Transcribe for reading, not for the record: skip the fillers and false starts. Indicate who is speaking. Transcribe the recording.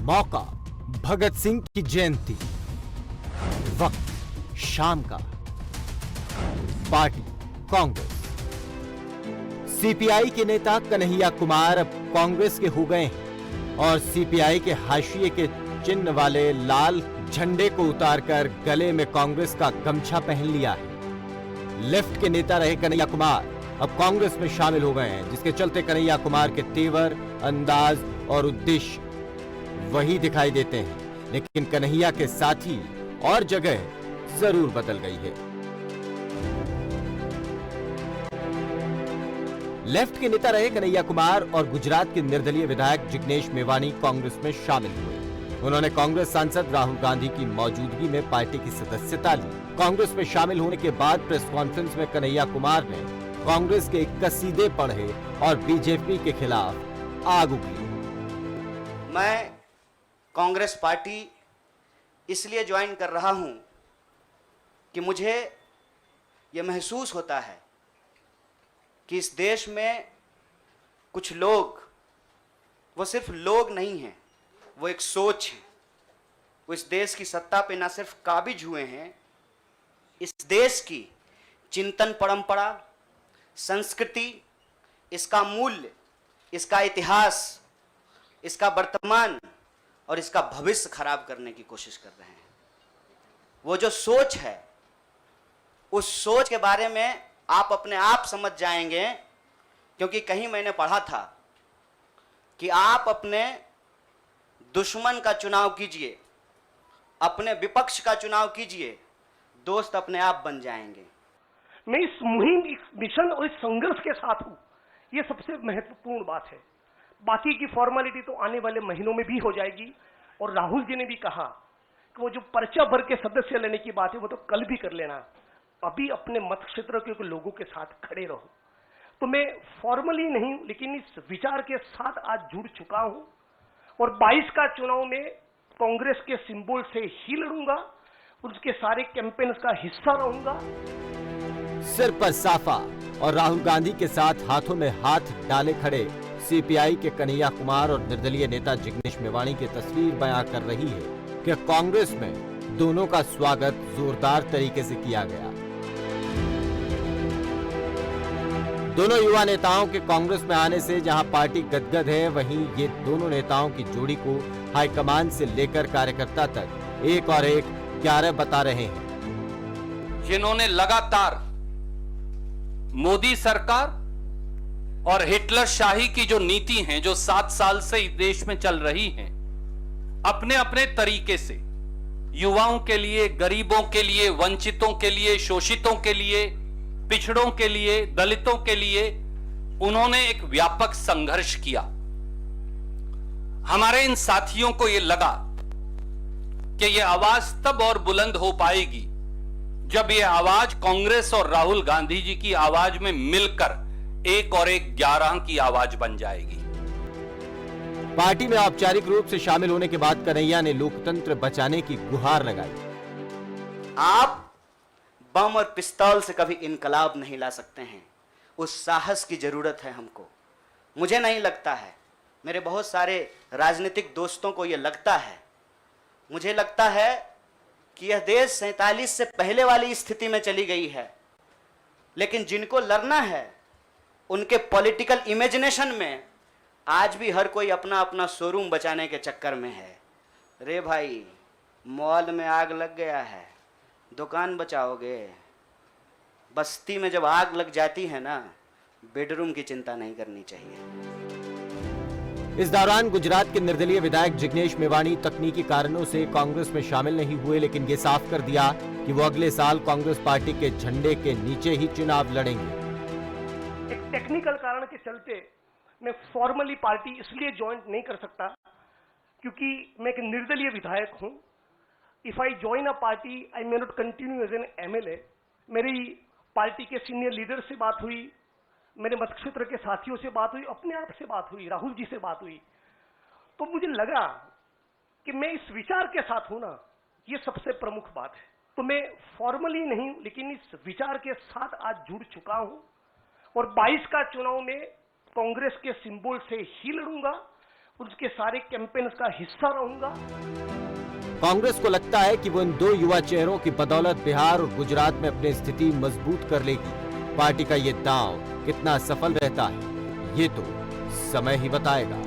Speaker 1: मौका भगत सिंह की जयंती, वक्त शाम का, पार्टी कांग्रेस। सीपीआई के नेता कन्हैया कुमार अब कांग्रेस के हो गए हैं और सीपीआई के हाशिए के चिन्ह वाले लाल झंडे को उतारकर गले में कांग्रेस का गमछा पहन लिया है। लेफ्ट के नेता रहे कन्हैया कुमार अब कांग्रेस में शामिल हो गए हैं, जिसके चलते कन्हैया कुमार के तेवर, अंदाज और उद्देश्य वही दिखाई देते हैं, लेकिन कन्हैया के साथी और जगह जरूर बदल गई है। लेफ्ट के नेता रहे कन्हैया कुमार और गुजरात के निर्दलीय विधायक जिग्नेश मेवानी कांग्रेस में शामिल हुए। उन्होंने कांग्रेस सांसद राहुल गांधी की मौजूदगी में पार्टी की सदस्यता ली। कांग्रेस में शामिल होने के बाद प्रेस कॉन्फ्रेंस में कन्हैया कुमार ने कांग्रेस के कसीदे पढ़े और बीजेपी के खिलाफ आग उगली।
Speaker 2: मैं कांग्रेस पार्टी इसलिए ज्वाइन कर रहा हूं कि मुझे यह महसूस होता है कि इस देश में कुछ लोग, वो सिर्फ लोग नहीं हैं, वो एक सोच है। वो इस देश की सत्ता पे ना सिर्फ काबिज हुए हैं, इस देश की चिंतन परंपरा, संस्कृति, इसका मूल्य, इसका इतिहास, इसका वर्तमान और इसका भविष्य खराब करने की कोशिश कर रहे हैं। वो जो सोच है, उस सोच के बारे में आप अपने आप समझ जाएंगे, क्योंकि कहीं मैंने पढ़ा था कि आप अपने दुश्मन का चुनाव कीजिए, अपने विपक्ष का चुनाव कीजिए, दोस्त अपने आप बन जाएंगे।
Speaker 3: मैं इस मुहिम, इस मिशन और इस संघर्ष के साथ हूं, यह सबसे महत्वपूर्ण बात है। बाकी की फॉर्मेलिटी तो आने वाले महीनों में भी हो जाएगी। और राहुल जी ने भी कहा कि वो जो पर्चा भर के सदस्य लेने की बात है वो तो कल भी कर लेना, अभी अपने मत क्षेत्र के लोगों के साथ खड़े रहो। तो मैं फॉर्मली नहीं, लेकिन इस विचार के साथ आज जुड़ चुका हूं और 22 का चुनाव में कांग्रेस के सिंबल से ही लड़ूंगा, उसके सारे कैंपेन्स का हिस्सा रहूंगा।
Speaker 1: सिर पर साफा और राहुल गांधी के साथ हाथों में हाथ डाले खड़े सीपीआई के कन्हैया कुमार और निर्दलीय नेता जिग्नेश मेवानी की तस्वीर बयां कर रही है कि कांग्रेस में दोनों का स्वागत जोरदार तरीके से किया गया। दोनों युवा नेताओं के कांग्रेस में आने से जहां पार्टी गदगद है, वहीं ये दोनों नेताओं की जोड़ी को हाईकमान से लेकर कार्यकर्ता तक एक और एक क्यारे बता रहे हैं।
Speaker 4: जिन्होंने लगातार मोदी सरकार और हिटलर शाही की जो नीति हैं, जो 7 साल से इस देश में चल रही हैं, अपने अपने तरीके से युवाओं के लिए, गरीबों के लिए, वंचितों के लिए, शोषितों के लिए, पिछड़ों के लिए, दलितों के लिए उन्होंने एक व्यापक संघर्ष किया। हमारे इन साथियों को यह लगा कि यह आवाज तब और बुलंद हो पाएगी जब यह आवाज कांग्रेस और राहुल गांधी जी की आवाज में मिलकर एक और एक 11 की आवाज बन जाएगी।
Speaker 1: पार्टी में औपचारिक रूप से शामिल होने के बाद कन्हैया ने लोकतंत्र बचाने की गुहार लगाई।
Speaker 2: आप बम और पिस्तौल से कभी इनकलाब नहीं ला सकते हैं, उस साहस की जरूरत है हमको। मुझे नहीं लगता है, मेरे बहुत सारे राजनीतिक दोस्तों को यह लगता है। मुझे लगता है कि यह देश 47 से पहले वाली स्थिति में चली गई है, लेकिन जिनको लड़ना है उनके पॉलिटिकल इमेजिनेशन में आज भी हर कोई अपना अपना शोरूम बचाने के चक्कर में है। रे भाई, मॉल में आग लग गया है, दुकान बचाओगे? बस्ती में जब आग लग जाती है ना, बेडरूम की चिंता नहीं करनी चाहिए।
Speaker 1: इस दौरान गुजरात के निर्दलीय विधायक जिग्नेश मेवानी तकनीकी कारणों से कांग्रेस में शामिल नहीं हुए, लेकिन ये साफ कर दिया कि वो अगले साल कांग्रेस पार्टी के झंडे के नीचे ही चुनाव लड़ेंगे।
Speaker 3: एक टेक्निकल कारण के चलते मैं फॉर्मली पार्टी इसलिए ज्वाइन नहीं कर सकता क्योंकि मैं एक निर्दलीय विधायक हूं। If I join a party I may not continue as an MLA. मेरी पार्टी के सीनियर लीडर से बात हुई, मेरे मत क्षेत्र के साथियों से बात हुई, अपने आप से बात हुई, राहुल जी से बात हुई, तो मुझे लगा कि मैं इस विचार के साथ हूं ना, ये सबसे प्रमुख बात है। तो मैं फॉर्मली नहीं, लेकिन इस विचार के साथ आज जुड़ चुका हूं और 22 का चुनाव में कांग्रेस के सिंबल से ही लड़ूंगा, उसके सारे कैंपेन्स का हिस्सा रहूंगा।
Speaker 1: कांग्रेस को लगता है कि वो इन दो युवा चेहरों की बदौलत बिहार और गुजरात में अपनी स्थिति मजबूत कर लेगी। पार्टी का ये दांव कितना सफल रहता है, ये तो समय ही बताएगा।